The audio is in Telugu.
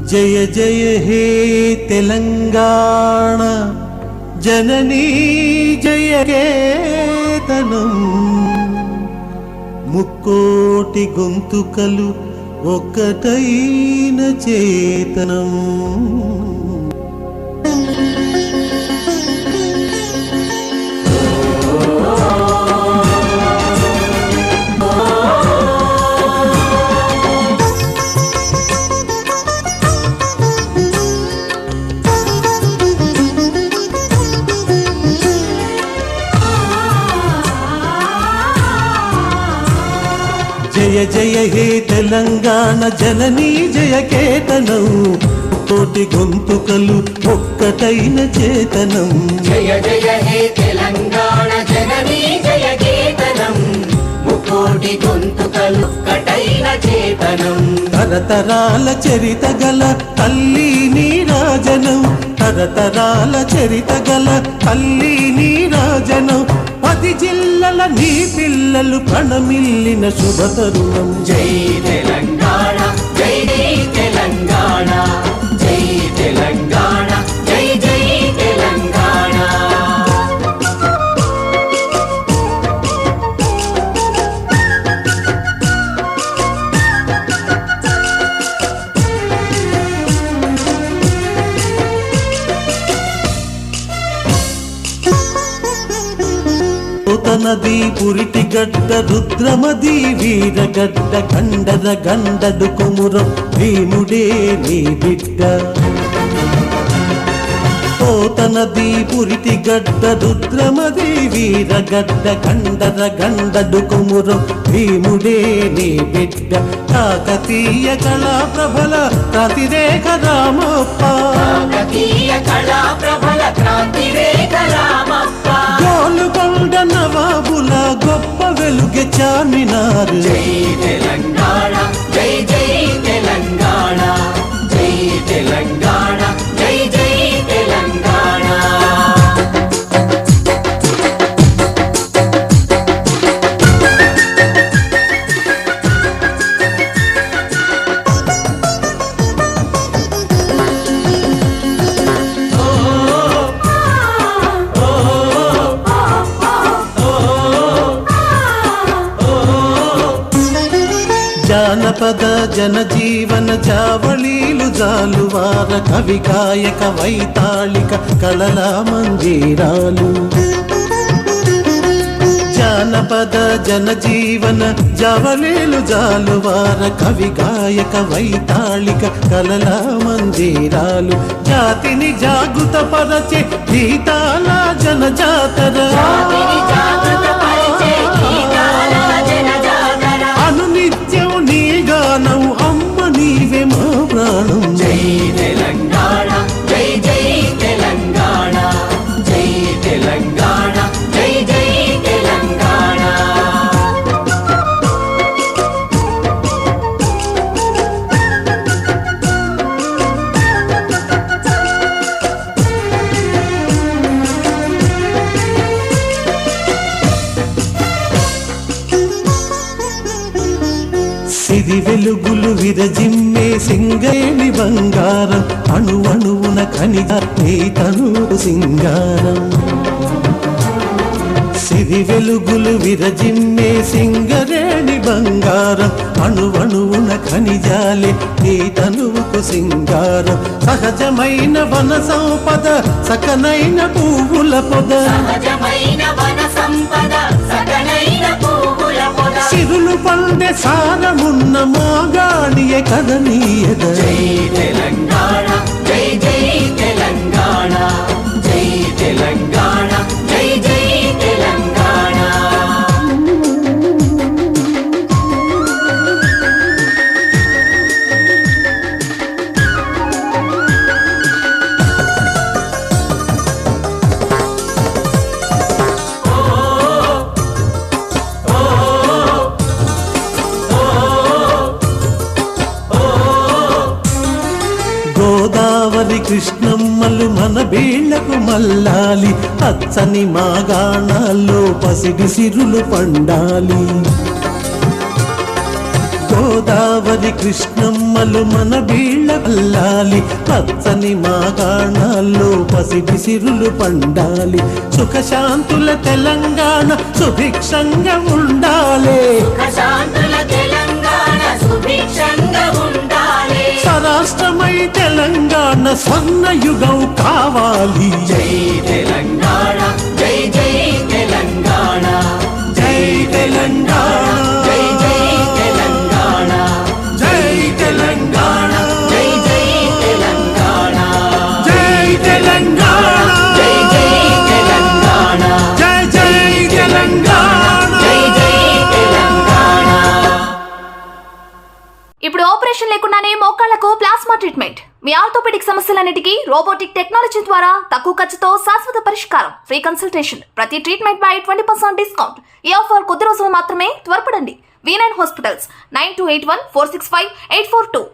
జయ జయ హే తెలంగాణ జననీ జయ కేతనం ముక్కోటి గొంతుకలు ఒక్కటైన చేతనం జయ జయ హే తెలంగాణ జననీ జయ కేతనం కోటి గొంతుకలు ఒక్కటైన చేతనం జయ జయ హే తెలంగాణ జననీ జయ కేతనం ముకోటి గొంతుకలు ఒక్కటైన చేతనం తరతరాల చరిత గల తల్లి నీరాజనం తరతరాల చరిత గల తల్లి నీరాజనం 10 జిల్లల నీ పిల్లలు ప్రణమిల్లిన శుభ తరుణం జై తెలంగాణ జై జై తెలంగాణ జై తెలంగాణ జై జై తెలంగాణ నది పురిటి గడ్డ రుద్రమది వీరగడ్డ కండర గండడు కుమురం భీముడే నీ బిడ్డ నది పురిటి గడ్డ రుద్రమది వీరగడ్డ కండర గండడు కుమురం భీముడే నీ బిడ్డ కాకతీయ కళా ప్రభల క్రాంతిరేఖ రామప్ప కాకతీయ కళా ప్రభల క్రాంతిరేఖ రామప్ప గోలుకొండ నవాబుల గొప్ప వెలుగె చార్మినార్ జై తెలంగాణ జై జై తెలంగాణ జై తెలంగాణ జై జై తెలంగాణ జానపద జనజీవన జావళీలు జాలువార కవి గాయక వైతాళిక కళల మంజీరాలు జానపద జనజీవన జావళీలు జాలువార కవి గాయక వైతాళిక కళల మంజీరాలు జాతిని జాగృత పరచే గీతాల జనజాతర అనునిత్యం నీ గానం అమ్మ నీవే మా ప్రాణం జై తెలంగాణ జై జై తెలంగాణ జై తెలంగాణ జై జై తెలంగాణ సిరి వెలుగులు విరజిమ్మే సింగేణి బంగారం అణువణువున ఖనిజ నీ తనువు సింగారం సిరి వెలుగులు విరజిమ్మే సింగరేణి బంగారం అణువణువున ఖనిజాలే నీ తనువుకు సింగారం సహజమైన వన సంపద సకనైన పువ్వుల పొద సహజమైన వన సంపద సకలైన పువ్వుల పొద సిరులు పండే సారమున్న మాగాణియే కదనీయద జై తెలంగాణ జై జై తెలంగాణ జై తెలంగాణ జై జై తెలంగాణ గోదావరి కృష్ణమ్మలు మన బీళ్లకు మల్లాలి పచ్చని మాగాణాల్లో పసిడి సిరులు పండాలి గోదావరి కృష్ణమ్మలు మన వీళ్ళ అల్లాలి పచ్చని మాగాణాల్లో పసిడి సిరులు పండాలి సుఖశాంతుల తెలంగాణ సుభిక్షంగా ఉండాలి సుఖశాంతుల తెలంగాణ సుభిక్షంగా ఉండాలి స్వరాష్ట్రమై తెలంగాణ స్వర్ణయుగం కావాలి జై తెలంగాణ జై జై తెలంగాణ జై తెలంగాణ జై జై తెలంగాణ జై తెలంగాణ జై జై తెలంగాణ జై తెలంగాణ జై జై తెలంగాణ జై జై తెలంగాణ జై జై తెలంగాణ. ఇప్పుడు ఆపరేషన్ లేకుండానే మోకాళ్లకు ప్లాస్మా ట్రీట్మెంట్. మీ ఆర్థోపెడిక్ సమస్యలన్నిటికీ రోబోటిక్ టెక్నాలజీ ద్వారా తక్కువ ఖర్చుతో శాశ్వత పరిష్కారం. Free consultation. ప్రతి ట్రీట్మెంట్ పై 20% డిస్కౌంట్. ఈ ఆఫర్ కొద్ది రోజులు మాత్రమే. త్వరపడండి. V9 hospitals 9281465842.